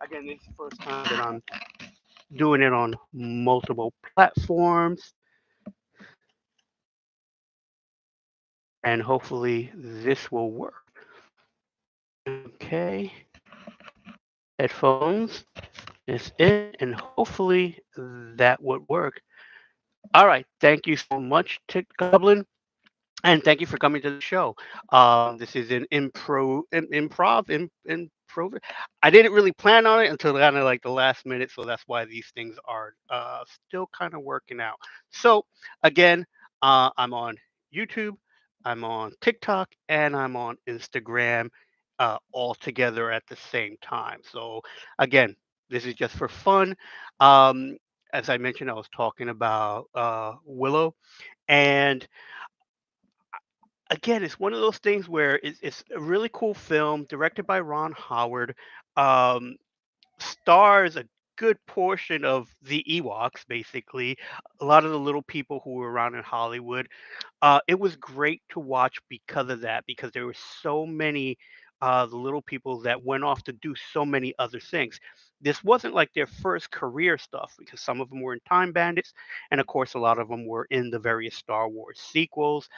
Again, this is the first time that I'm doing it on multiple platforms, and hopefully this will work. Okay, headphones is it, and hopefully that would work. All right, thank you so much, Tick Goblin. And thank you for coming to the show. This is an improv. I didn't really plan on it until kind of like the last minute, so that's why these things are still kind of working out. So again, I'm on YouTube, I'm on TikTok, and I'm on Instagram, all together at the same time. So again, this is just for fun. Um, as I mentioned, I was talking about Willow, and again, it's one of those things where it's a really cool film directed by Ron Howard. Um, Stars a good portion of the Ewoks, basically. A lot of the little people who were around in Hollywood. It was great to watch because of that, because there were so many the little people that went off to do so many other things. This wasn't like their first career stuff because some of them were in Time Bandits, and of course, a lot of them were in the various Star Wars sequels.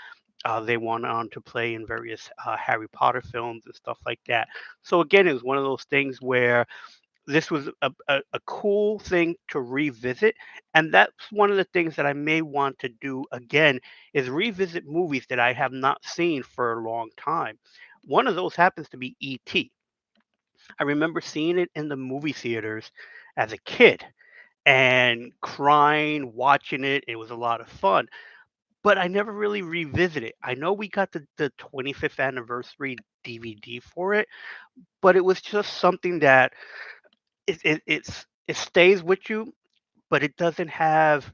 They went on to play in various Harry Potter films and stuff like that. So again, it was one of those things where this was a cool thing to revisit, and that's one of the things that I may want to do again is revisit movies that I have not seen for a long time. One of those happens to be E.T. I remember seeing it in the movie theaters as a kid and crying watching it. It was a lot of fun, but I never really revisited. I know we got the 25th anniversary DVD for it, but it was just something that it stays with you, but it doesn't have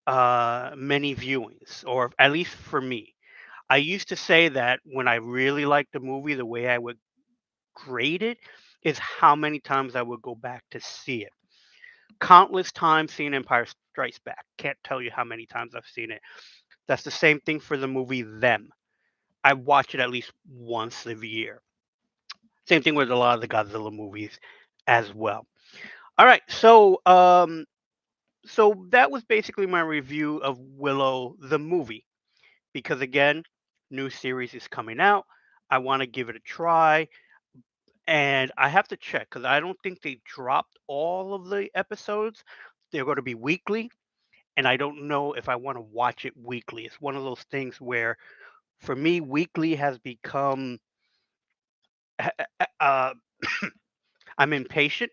many viewings, or at least for me. I used to say that when I really liked the movie, the way I would grade it is how many times I would go back to see it. Countless times seeing Empire Strikes Back. Can't tell you how many times I've seen it. That's the same thing for the movie Them. I watch it at least once a year. Same thing with a lot of the Godzilla movies as well. All right, so that was basically my review of Willow the movie. Because again, new series is coming out. I want to give it a try, and I have to check because I don't think they dropped all of the episodes. They're going to be weekly, and I don't know if I want to watch it weekly. It's one of those things where, for me, weekly has become uh, I'm impatient,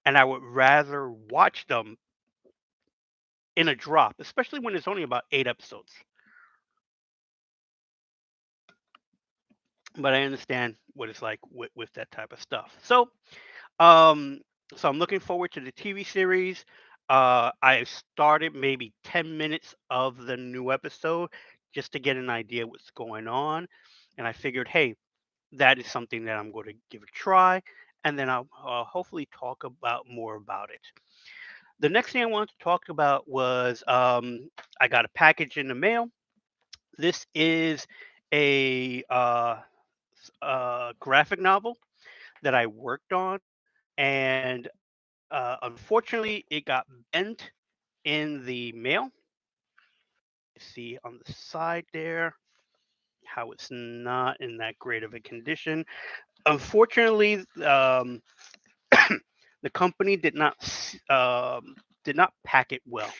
and I would rather watch them in a drop, especially when it's only about 8 episodes. But I understand what it's like with that type of stuff. Um, so I'm looking forward to the TV series. I started maybe 10 minutes of the new episode just to get an idea what's going on, and I figured, hey, that is something that I'm going to give a try, and then I'll hopefully talk about more about it. The next thing I wanted to talk about was I got a package in the mail. This is a graphic novel that I worked on, and unfortunately, it got bent in the mail. You see on the side there how it's not in that great of a condition. Unfortunately, the company did not pack it well,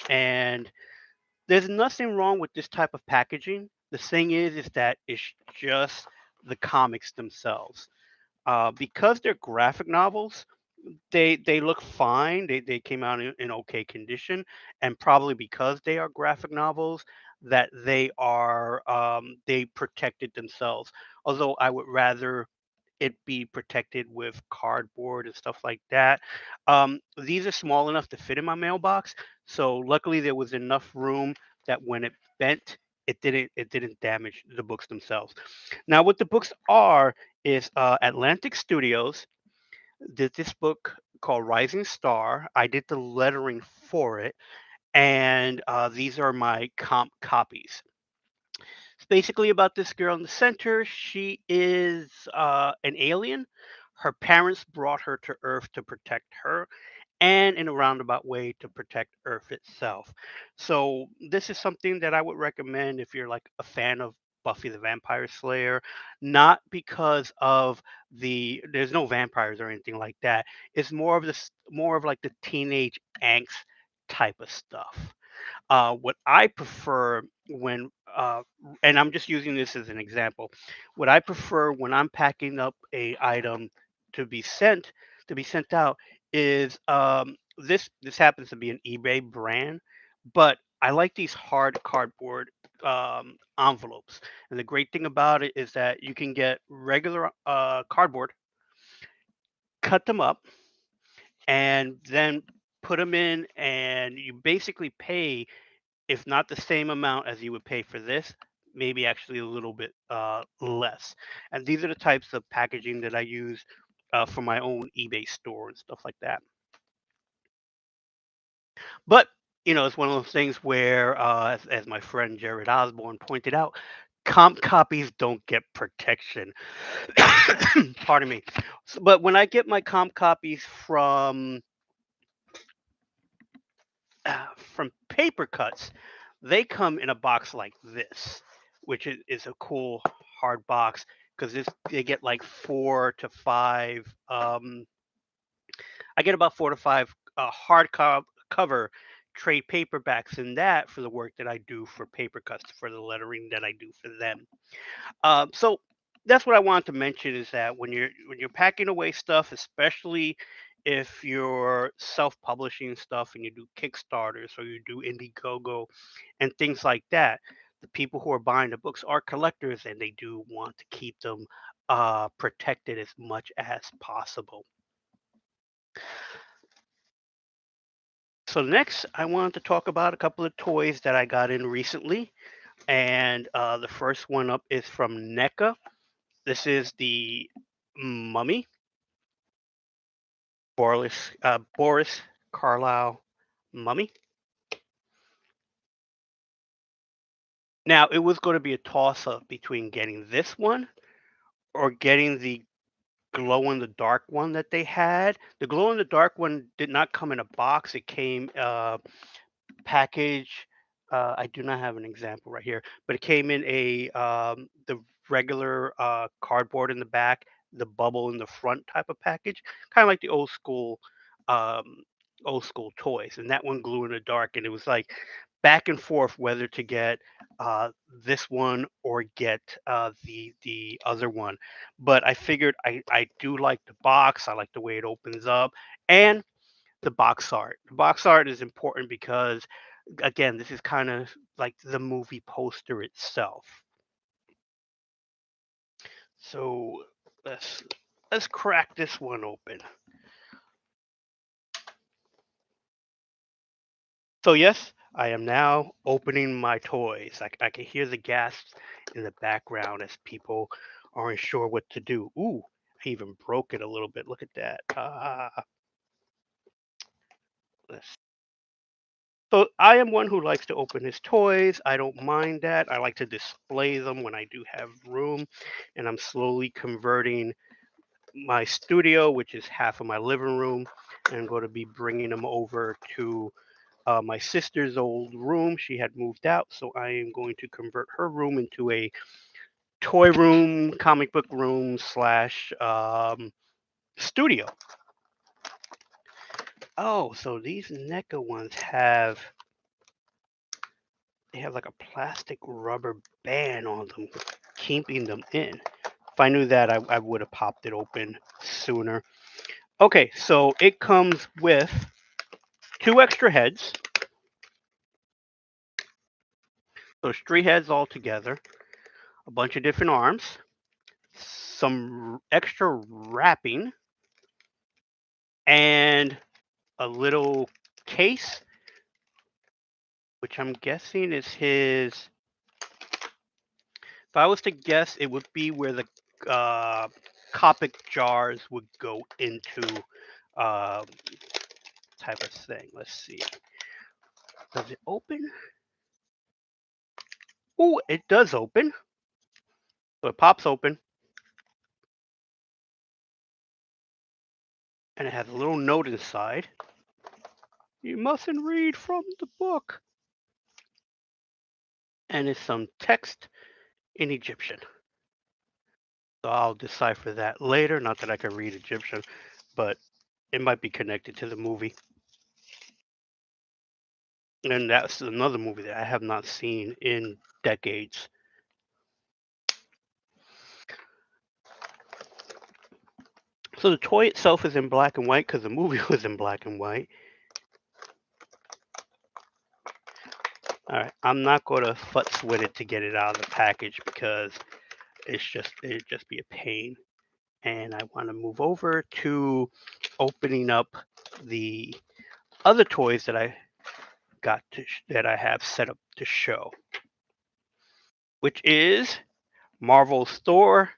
and there's nothing wrong with this type of packaging. The thing is that it's just the comics themselves. Because they're graphic novels, they look fine. They came out in okay condition, and probably because they are graphic novels, that they protected themselves. Although I would rather it be protected with cardboard and stuff like that. These are small enough to fit in my mailbox, so luckily there was enough room that when it bent, it didn't damage the books themselves. Now, what the books are is Atlantic Studios did this book called Rising Star. I did the lettering for it, and these are my comp copies. It's basically about this girl in the center. She is an alien. her parents brought her to Earth to protect her, and in a roundabout way to protect Earth itself. So this is something that I would recommend if you're like a fan of Buffy the Vampire Slayer, not because of there's no vampires or anything like that. It's more of like the teenage angst type of stuff. What I prefer when, and I'm just using this as an example, what I prefer when I'm packing up a item to be sent to be sent out is this happens to be an eBay brand, but I like these hard cardboard envelopes. And the great thing about it is that you can get regular cardboard, cut them up, and then put them in, and you basically pay, if not the same amount as you would pay for this, maybe actually a little bit less. And these are the types of packaging that I use for my own eBay store and stuff like that. But it's one of those things where, as my friend Jared Osborne pointed out, comp copies don't get protection. Pardon me. But when I get my comp copies from paper cuts, they come in a box like this, which is a cool hard box because this they get like 4 to 5. I get about 4 to 5 cover trade paperbacks in that for the work that I do for paper cuts for the lettering that I do for them. So that's what I wanted to mention is that when you're packing away stuff, especially if you're self-publishing stuff and you do Kickstarters or you do Indiegogo and things like that, the people who are buying the books are collectors and they do want to keep them protected as much as possible. So next, I wanted to talk about a couple of toys that I got in recently, and the first one up is from Neca. This is the Mummy, Boris Carlyle Mummy. Now, it was going to be a toss up between getting this one or getting the glow in the dark one that they had. The glow in the dark one did not come in a box, it came package. I do not have an example right here, but it came in a the regular cardboard in the back, the bubble in the front type of package, kind of like the um, old school toys. And that one glue in the dark, and it was like back and forth whether to get this one or get the other one. But I figured I do like the box. I like the way it opens up, and the box art. The box art is important because, again, this is kind of like the movie poster itself. So let's let's crack this one open. So yes, I am now opening my toys. I can hear the gasps in the background as people aren't sure what to do. Ooh, I even broke it a little bit. Look at that. Let's So I am one who likes to open his toys. I don't mind that. I like to display them when I do have room. And I'm slowly converting my studio, which is half of my living room. And I'm going to be bringing them over to my sister's old room. She had moved out. So I am going to convert her room into a toy room, comic book room slash studio. Oh, so these NECA ones they have like a plastic rubber band on them, keeping them in. If I knew that, I would have popped it open sooner. Okay, so it comes with 2 extra heads. So it's 3 heads all together, a bunch of different arms, some extra wrapping, and a little case, which I'm guessing is his. If I was to guess, it would be where the uh, Copic jars would go into uh, type of thing. Let's see. Does it open? Oh, it does open. So it pops open. and it has a little note inside. You mustn't read from the book. And it's some text in Egyptian. So I'll decipher that later. Not that I can read Egyptian, but it might be connected to the movie. And that's another movie that I have not seen in decades. So the toy itself is in black and white because the movie was in black and white. All right, I'm not going to futz with it to get it out of the package because it'd just be a pain. And I want to move over to opening up the other toys that I that I have set up to show, which is Marvel's Thor,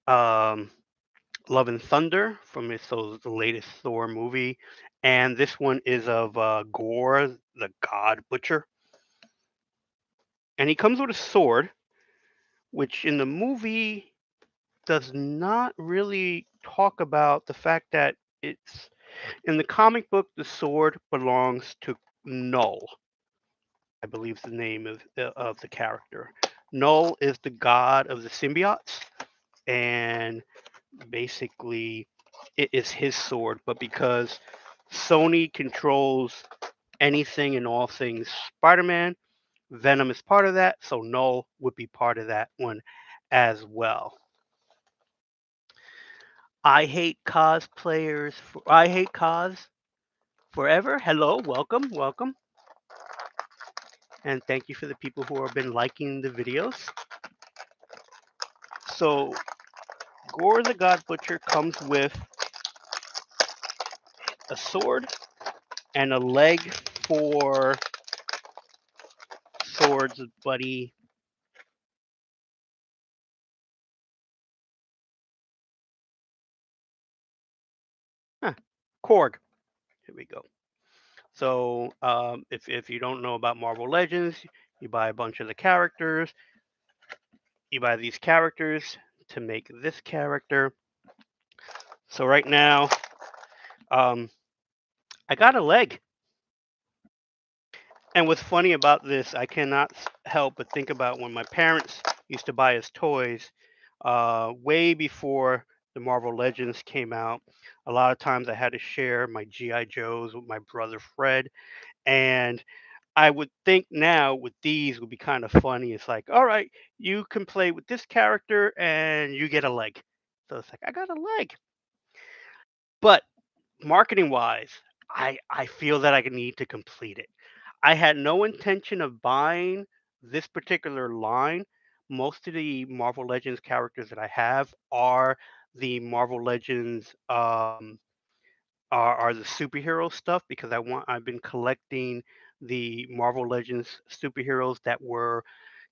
um, Love and Thunder from the latest Thor movie, and this one is of Gorr, the God Butcher, and he comes with a sword, which in the movie does not really talk about the fact that it's in the comic book. The sword belongs to Null, I believe, the name of the character. Null is the god of the symbiotes, and basically it is his sword. But because Sony controls anything and all things Spider-Man, Venom is part of that, so Null would be part of that one as well. I hate cosplayers. I hate cos forever. Hello, welcome, welcome, and thank you for the people who have been liking the videos. So, Gore the God Butcher comes with a sword and a leg for Sword's buddy. Huh, Korg. Here we go. So, if you don't know about Marvel Legends, you buy a bunch of the characters. You buy these characters to make this character. So right now, um, I got a leg. And what's funny about this, I cannot help but think about when my parents used to buy us toys way before the Marvel Legends came out. A lot of times I had to share my G.I. Joes with my brother Fred. And I would think now with these would be kind of funny. It's like, all right, you can play with this character and you get a leg. So it's like, I got a leg. But marketing wise, I feel that I need to complete it. I had no intention of buying this particular line. Most of the Marvel Legends characters that I have are the Marvel Legends are the superhero stuff because I've been collecting the Marvel Legends superheroes that were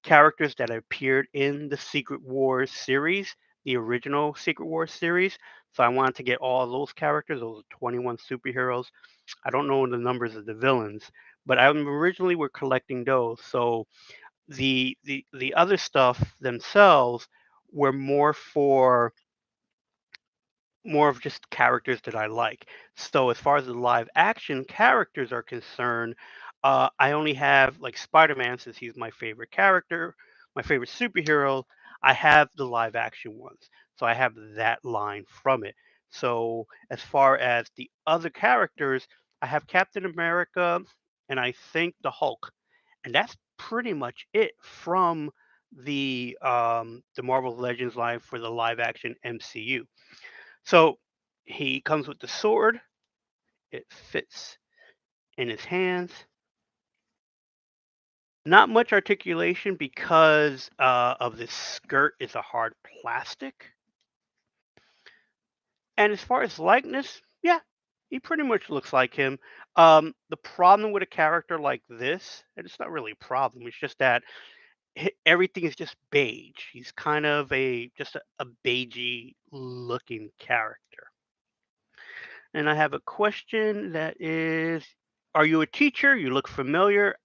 characters that appeared in the Secret Wars series, the original Secret Wars series. So I wanted to get all those characters, those 21 superheroes. I don't know the numbers of the villains, but I originally were collecting those. So the other stuff themselves were more of just characters that I like. So as far as the live action characters are concerned, I only have like Spider-Man since he's my favorite character, my favorite superhero. I have the live action ones, so I have that line from it. So as far as the other characters, I have Captain America and I think the Hulk, and that's pretty much it from the Marvel Legends line for the live action MCU. So he comes with the sword. It fits in his hands. Not much articulation because of this skirt is a hard plastic. And as far as likeness, yeah, he pretty much looks like him. The problem with a character like this, and it's not really a problem, it's just that everything is just beige. He's kind of just a beigey looking character. And I have a question that is, are you a teacher? You look familiar.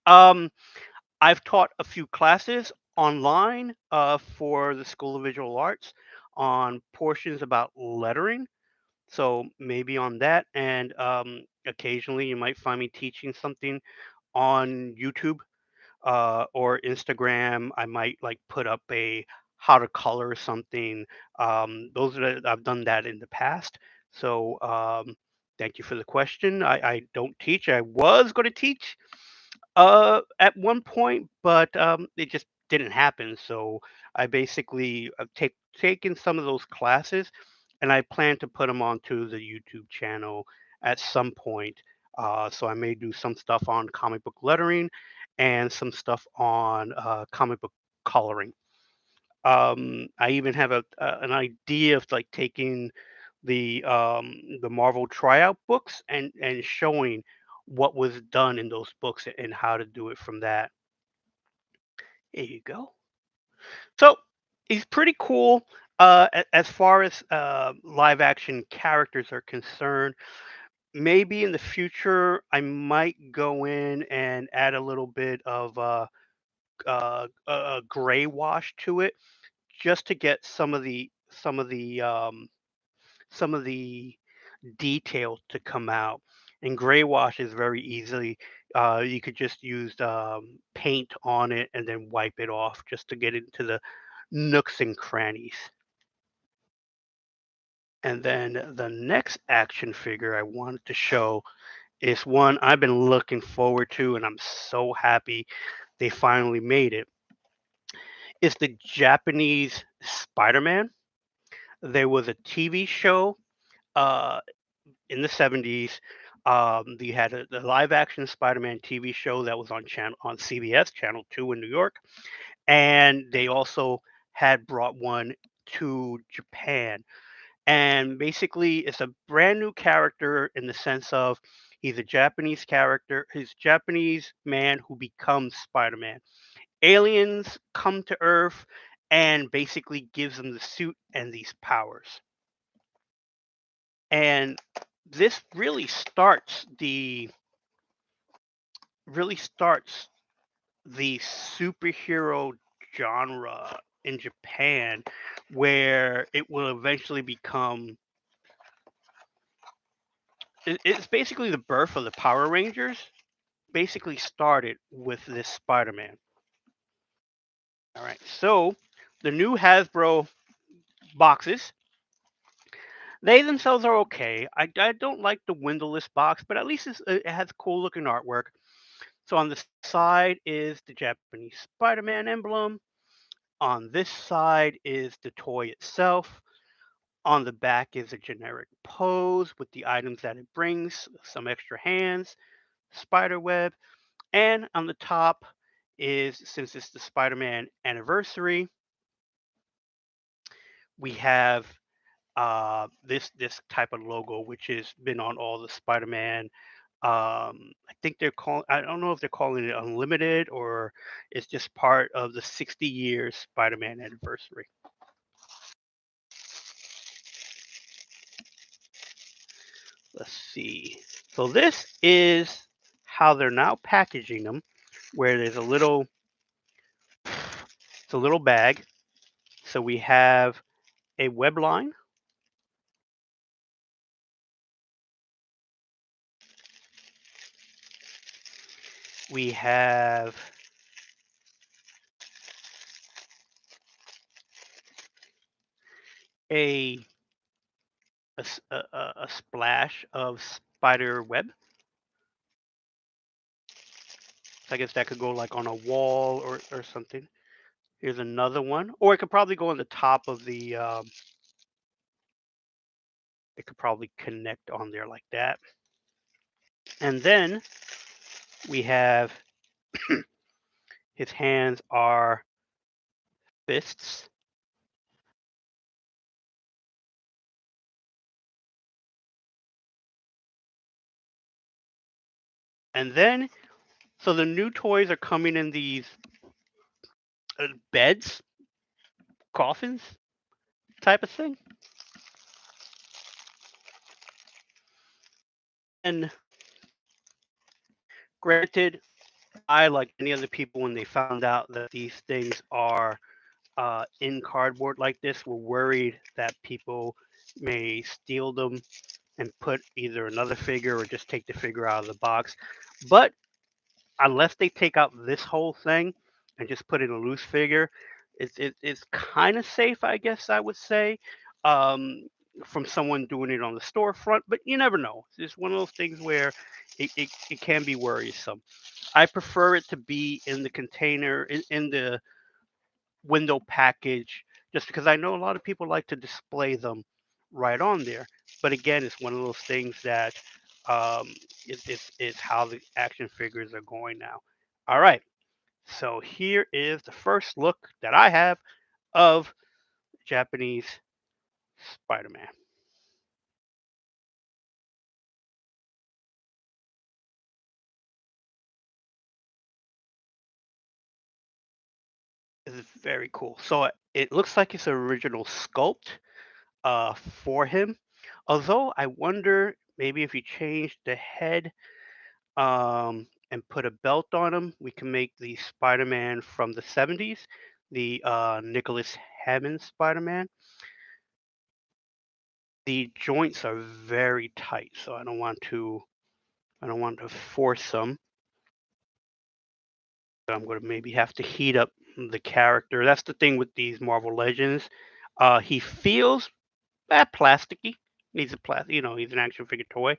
I've taught a few classes online for the School of Visual Arts on portions about lettering. So maybe on that, and occasionally you might find me teaching something on YouTube or Instagram. I might like put up a how to color something. Those are I've done that in the past. So thank you for the question. I don't teach. I was going to teach at one point, but it just didn't happen. So I basically taken some of those classes, and I plan to put them onto the YouTube channel at some point. So I may do some stuff on comic book lettering and some stuff on comic book coloring. I even have an idea of like taking the Marvel tryout books and showing what was done in those books and how to do it from that. There you go. So he's pretty cool. As far as live action characters are concerned, maybe in the future I might go in and add a little bit of gray wash to it, just to get some of the detail to come out. And gray wash is very easily, you could just use paint on it and then wipe it off just to get into the nooks and crannies. And then the next action figure I wanted to show is one I've been looking forward to, and I'm so happy they finally made it. It's the Japanese Spider-Man. There was a TV show uh, in the 70s. They had the live action Spider-Man TV show that was on CBS Channel 2 in New York, and they also had brought one to Japan. And basically, it's a brand new character in the sense of he's a Japanese character. He's a Japanese man who becomes Spider-Man. Aliens come to Earth and basically gives him the suit and these powers. And this really starts the superhero genre in Japan, where it will eventually become it's basically the birth of the Power Rangers. Basically started with this Spider-Man. All right, so the new Hasbro boxes, they themselves are okay. I don't like the windowless box, but at least it has cool looking artwork. So on the side is the Japanese Spider-Man emblem. On this side is the toy itself. On the back is a generic pose with the items that it brings, some extra hands, spider web, and on the top is, since it's the Spider-Man anniversary, we have this type of logo, which has been on all the Spider-Man. I think they're calling. I don't know if they're calling it Unlimited or it's just part of the 60 years Spider-Man anniversary. Let's see. So this is how they're now packaging them, where there's it's a little bag. So we have a web line. We have a a splash of spider web. So I guess that could go like on a wall or something. Here's another one, or it could probably go on the top of the. It could probably connect on there like that. And then we have his hands are fists. And then, so the new toys are coming in these beds, coffins type of thing. And granted, I, like many other people, when they found out that these things are in cardboard like this, were worried that people may steal them and put either another figure or just take the figure out of the box. But unless they take out this whole thing and just put in a loose figure, it's kind of safe, I guess I would say, um, from someone doing it on the storefront. But you never know. It's just one of those things where it can be worrisome. I prefer it to be in the container, in the window package, just because I know a lot of people like to display them right on there. But again, it's one of those things that um, it's how the action figures are going now. All right, so here is the first look that I have of Japanese Spider-Man. This is very cool. So it looks like it's an original sculpt for him. Although I wonder maybe if you change the head and put a belt on him, we can make the Spider-Man from the 70s, the Nicholas Hammond Spider-Man. The joints are very tight, so I don't want to force them. So I'm going to maybe have to heat up the character. That's the thing with these Marvel Legends. He feels plasticky. He's a he's an action figure toy,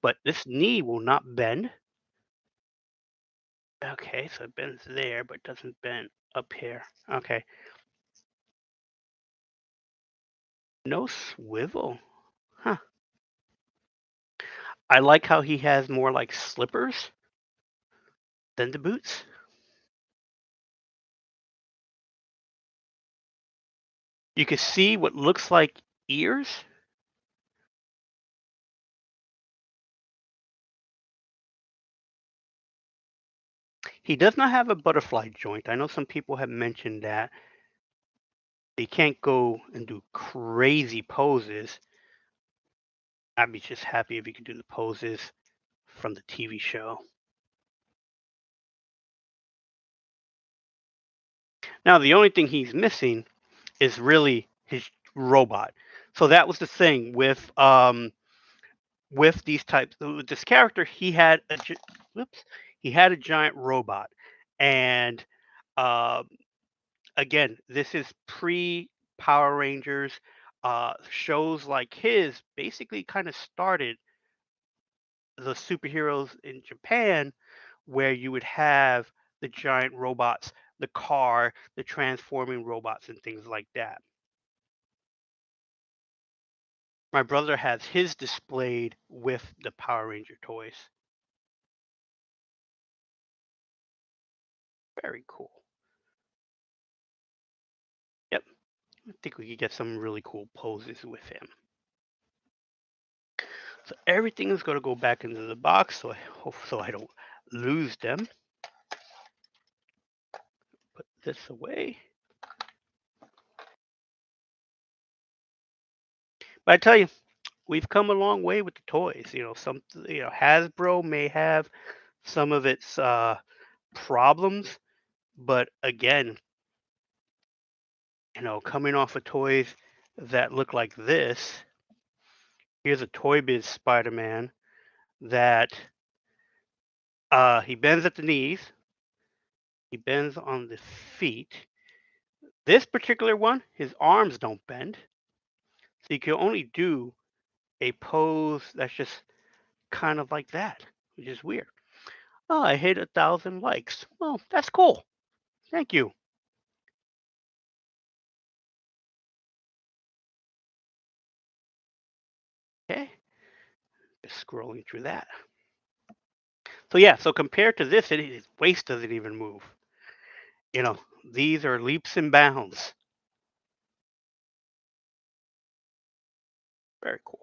but this knee will not bend. Okay, so it bends there, but doesn't bend up here. Okay, no swivel. Huh. I like how he has more like slippers than the boots. You can see what looks like ears. He does not have a butterfly joint. I know some people have mentioned that they can't go and do crazy poses. I'd be just happy if you could do the poses from the TV show. Now, the only thing he's missing is really his robot. So that was the thing with these types with this character. Whoops, he had a giant robot, and uh, again, this is pre Power Rangers. Shows like his basically kind of started the superheroes in Japan, where you would have the giant robots, the car, the transforming robots, and things like that. My brother has his displayed with the Power Ranger toys. Very cool. Yep, I think we could get some really cool poses with him. So everything is going to go back into the box, so I hope so I don't lose them. Put this away. But I tell you, we've come a long way with the toys. Hasbro may have some of its problems, but again, coming off of toys that look like this, here's a Toy Biz Spider-Man that he bends at the knees, he bends on the feet. This particular one, his arms don't bend, so you can only do a pose that's just kind of like that, which is weird. Oh, I hit 1,000 likes. Well, that's cool. Thank you. Okay, just scrolling through that. So yeah, so compared to this, his waist doesn't even move. You know, these are leaps and bounds. Very cool.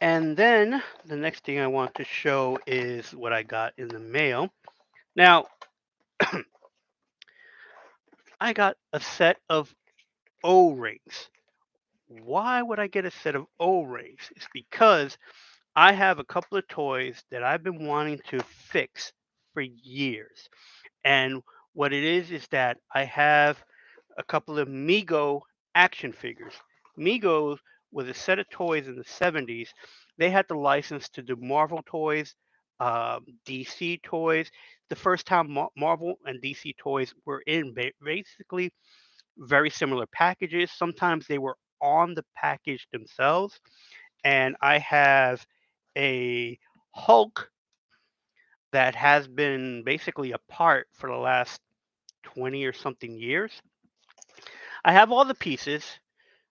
And then the next thing I want to show is what I got in the mail. Now, I got a set of O-rings. Why would I get a set of O-rings? It's because I have a couple of toys that I've been wanting to fix for years. And what it is that I have a couple of Mego action figures. Mego was a set of toys in the 70s. They had the license to do Marvel toys, DC toys. The first time Marvel and DC toys were in basically very similar packages. Sometimes they were on the package themselves. And I have a Hulk that has been basically apart for the last 20 or something years. I have all the pieces.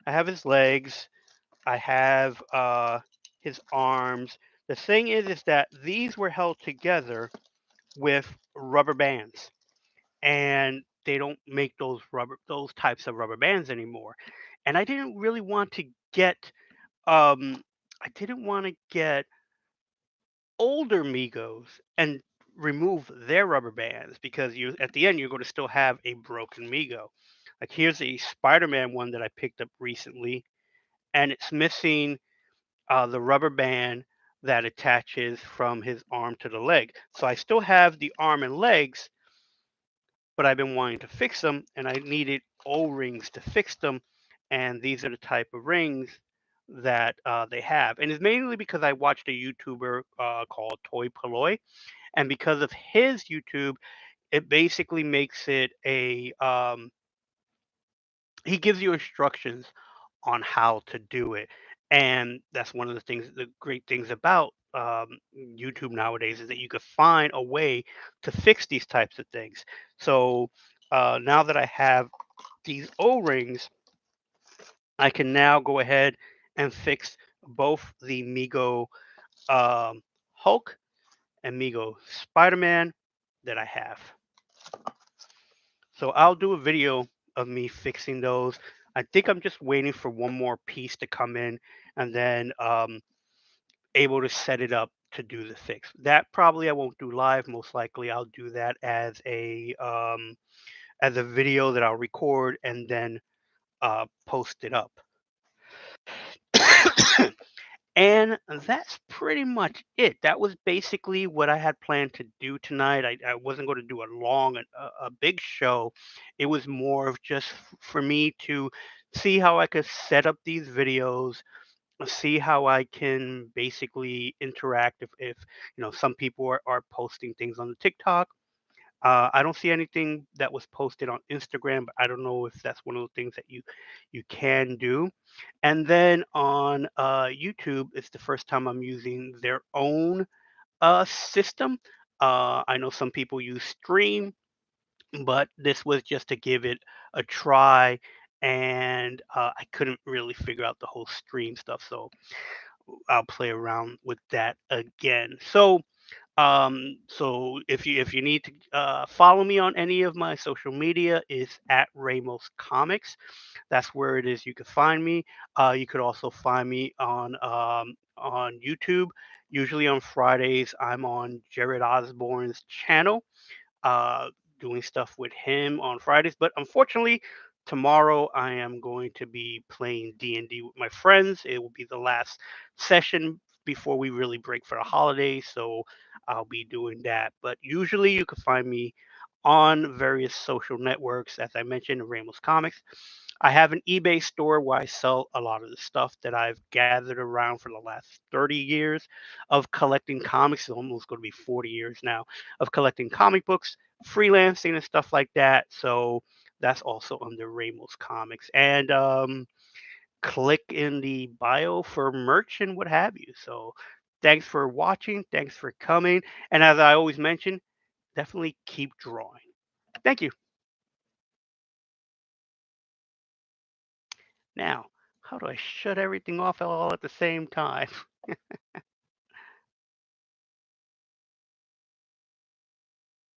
I have his legs. I have his arms. The thing is that these were held together with rubber bands, and they don't make those types of rubber bands anymore. And I didn't really want to get um, I didn't want to get older Migos and remove their rubber bands because you at the end you're going to still have a broken Migo. Like here's a Spider-Man one that I picked up recently, and it's missing the rubber band that attaches from his arm to the leg. So I still have the arm and legs, but I've been wanting to fix them, and I needed O-rings to fix them, and these are the type of rings that they have. And it's mainly because I watched a YouTuber called Toy Polloy, and because of his YouTube, it basically makes it a he gives you instructions on how to do it. And that's one of the great things about YouTube nowadays is that you could find a way to fix these types of things. So now that I have these O-rings, I can now go ahead and fix both the Mego Hulk and Mego Spider-Man that I have. So I'll do a video of me fixing those. I think I'm just waiting for one more piece to come in and then able to set it up to do the fix. That probably I won't do live. Most likely I'll do that as a video that I'll record and then post it up. And that's pretty much it. That was basically what I had planned to do tonight. I wasn't going to do a long, a big show. It was more of just for me to see how I could set up these videos, see how I can basically interact if some people are posting things on the TikTok. I don't see anything that was posted on Instagram, but I don't know if that's one of the things that you can do. And then on YouTube, it's the first time I'm using their own system. I know some people use Stream, but this was just to give it a try. And I couldn't really figure out the whole stream stuff, so I'll play around with that again. So if you need to follow me on any of my social media, is at Ramoscomics. That's where it is. You can find me. You could also find me on YouTube. Usually on Fridays, I'm on Jared Osborne's channel, uh, doing stuff with him on Fridays. But unfortunately, tomorrow I am going to be playing D&D with my friends. It will be the last session before we really break for the holidays, so I'll be doing that. But usually, you can find me on various social networks, as I mentioned, Ramos Comics. I have an eBay store where I sell a lot of the stuff that I've gathered around for the last 30 years of collecting comics. It's almost going to be 40 years now of collecting comic books, freelancing, and stuff like that. So that's also under Ramos Comics. And click in the bio for merch and what have you. So thanks for watching. Thanks for coming. And as I always mention, definitely keep drawing. Thank you. Now, how do I shut everything off all at the same time?